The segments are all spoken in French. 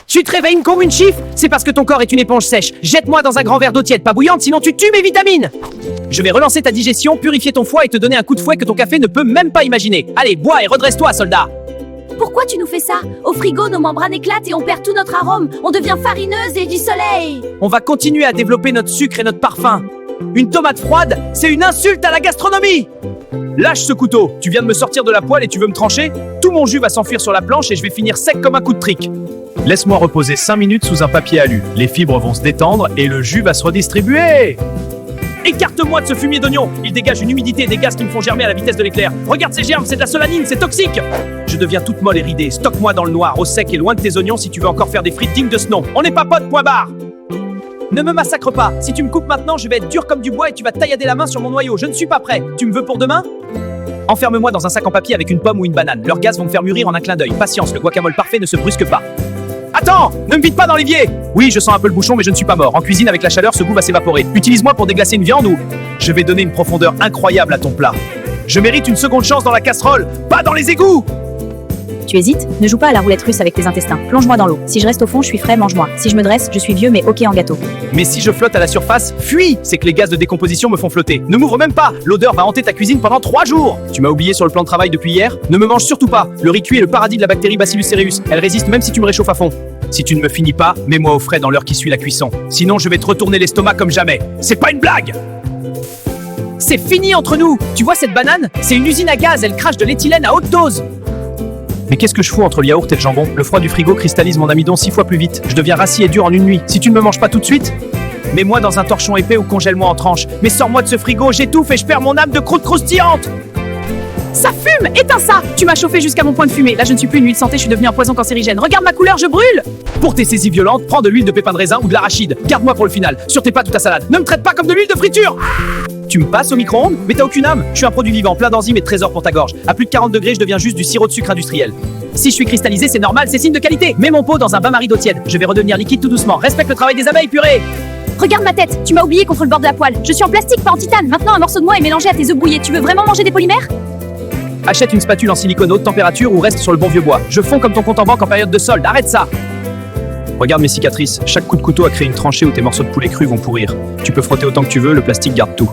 Tu te réveilles comme une chiffre? C'est parce que ton corps est une éponge sèche. Jette-moi dans un grand verre d'eau tiède, pas bouillante, sinon tu tues mes vitamines. Je vais relancer ta digestion, purifier ton foie et te donner un coup de fouet que ton café ne peut même pas imaginer. Allez, bois et redresse-toi, soldat. Pourquoi tu nous fais ça? Au frigo, nos membranes éclatent et on perd tout notre arôme. On devient farineuse et du soleil. On va continuer à développer notre sucre et notre parfum. Une tomate froide, c'est une insulte à la gastronomie. Lâche ce couteau, tu viens de me sortir de la poêle et tu veux me trancher? Tout mon jus va s'enfuir sur la planche et je vais finir sec comme un coup de trick. Laisse-moi reposer 5 minutes sous un papier alu. Les fibres vont se détendre et le jus va se redistribuer. Écarte-moi de ce fumier d'oignon. Il dégage une humidité et des gaz qui me font germer à la vitesse de l'éclair. Regarde ces germes, c'est de la solanine, c'est toxique. Je deviens toute molle et ridée. Stocke-moi dans le noir, au sec et loin de tes oignons si tu veux encore faire des frites dignes de ce nom. On n'est pas potes, point barre. Ne me massacre pas. Si tu me coupes maintenant, je vais être dur comme du bois et tu vas taillader la main sur mon noyau. Je ne suis pas prêt. Tu me veux pour demain? Enferme-moi dans un sac en papier avec une pomme ou une banane. Leurs gaz vont me faire mûrir en un clin d'œil. Patience, le guacamole parfait ne se brusque pas. Attends! Ne me vide pas dans l'évier! Oui, je sens un peu le bouchon, mais je ne suis pas mort. En cuisine, avec la chaleur, ce goût va s'évaporer. Utilise-moi pour déglacer une viande ou... Je vais donner une profondeur incroyable à ton plat. Je mérite une seconde chance dans la casserole, pas dans les égouts! Tu hésites? Ne joue pas à la roulette russe avec tes intestins. Plonge-moi dans l'eau. Si je reste au fond, je suis frais, mange-moi. Si je me dresse, je suis vieux mais ok en gâteau. Mais si je flotte à la surface, fuis! C'est que les gaz de décomposition me font flotter. Ne m'ouvre même pas! L'odeur va hanter ta cuisine pendant 3 jours! Tu m'as oublié sur le plan de travail depuis hier? Ne me mange surtout pas! Le riz cuit est le paradis de la bactérie Bacillus cereus. Elle résiste même si tu me réchauffes à fond. Si tu ne me finis pas, mets-moi au frais dans l'heure qui suit la cuisson. Sinon, je vais te retourner l'estomac comme jamais. C'est pas une blague! C'est fini entre nous! Tu vois cette banane? C'est une usine à gaz, elle crache de l'éthylène à haute dose! Mais qu'est-ce que je fous entre le yaourt et le jambon? Le froid du frigo cristallise mon amidon 6 fois plus vite. Je deviens rassis et dur en une nuit. Si tu ne me manges pas tout de suite, mets-moi dans un torchon épais ou congèle-moi en tranches. Mais sors-moi de ce frigo, j'étouffe et je perds mon âme de croûte croustillante! Ça fume! Éteins ça! Tu m'as chauffé jusqu'à mon point de fumée. Là, je ne suis plus une huile santé, je suis devenu un poison cancérigène. Regarde ma couleur, je brûle! Pour tes saisies violentes, prends de l'huile de pépin de raisin ou de l'arachide. Garde-moi pour le final. Sur tes pâtes ou ta salade. Ne me traite pas comme de l'huile de friture! Tu me passes au micro-ondes? Mais t'as aucune âme! Je suis un produit vivant, plein d'enzymes et de trésors pour ta gorge. À plus de 40 degrés, je deviens juste du sirop de sucre industriel. Si je suis cristallisé, c'est normal, c'est signe de qualité. Mets mon pot dans un bain-marie d'eau tiède. Je vais redevenir liquide tout doucement. Respecte le travail des abeilles, purée! Regarde ma tête, tu m'as oublié contre le bord de la poêle. Je suis en plastique, pas en titane. Maintenant, un morceau de moi est mélangé à tes œufs brouillés. Tu veux vraiment manger des polymères? Achète une spatule en silicone haute température ou reste sur le bon vieux bois. Je fonds comme ton compte en banque en période de solde. Arrête ça! regarde mes cicatrices. Chaque coup de couteau a créé une tranchée où tes morceaux de poulet crus vont pourrir. Tu peux frotter autant que tu veux, le plastique garde tout.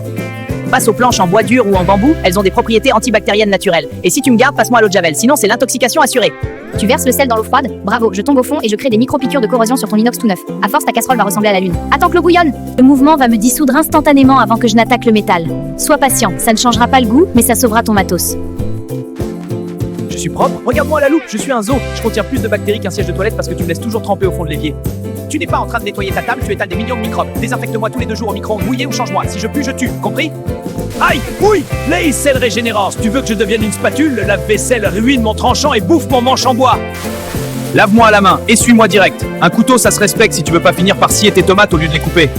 Passe aux planches en bois dur ou en bambou, elles ont des propriétés antibactériennes naturelles. Et si tu me gardes, passe-moi à l'eau de javel, sinon c'est l'intoxication assurée. Tu verses le sel dans l'eau froide, bravo, je tombe au fond et je crée des micro-piqûres de corrosion sur ton inox tout neuf. À force, ta casserole va ressembler à la lune. Attends que l'eau bouillonne. Le mouvement va me dissoudre instantanément avant que je n'attaque le métal. Sois patient, ça ne changera pas le goût, mais ça sauvera ton matos. Je suis propre, regarde-moi à la loupe, je suis un zoo. Je contiens plus de bactéries qu'un siège de toilette parce que tu me laisses toujours tremper au fond de l'évier. Tu n'es pas en train de nettoyer ta table, tu étales des millions de microbes. Désinfecte-moi tous les 2 jours au micro-ondes, mouillé ou change-moi. Si je pue, je tue, compris? Aïe, oui, l'aisselle régénérance. Tu veux que je devienne une spatule? Le lave-vaisselle ruine mon tranchant et bouffe mon manche en bois. Lave-moi à la main, essuie-moi direct. Un couteau, ça se respecte si tu veux pas finir par scier tes tomates au lieu de les couper.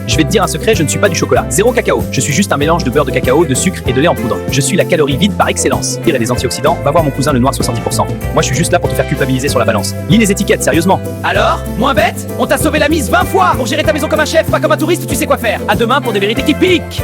Je vais te dire un secret, je ne suis pas du chocolat. 0 cacao. Je suis juste un mélange de beurre de cacao, de sucre et de lait en poudre. Je suis la calorie vide par excellence. Pire et des antioxydants, va voir mon cousin le noir 70%. Moi, je suis juste là pour te faire culpabiliser sur la balance. Lis les étiquettes, sérieusement. Alors, moins bête? On t'a sauvé la mise 20 fois pour gérer ta maison comme un chef, pas comme un touriste, tu sais quoi faire. À demain pour des vérités qui piquent.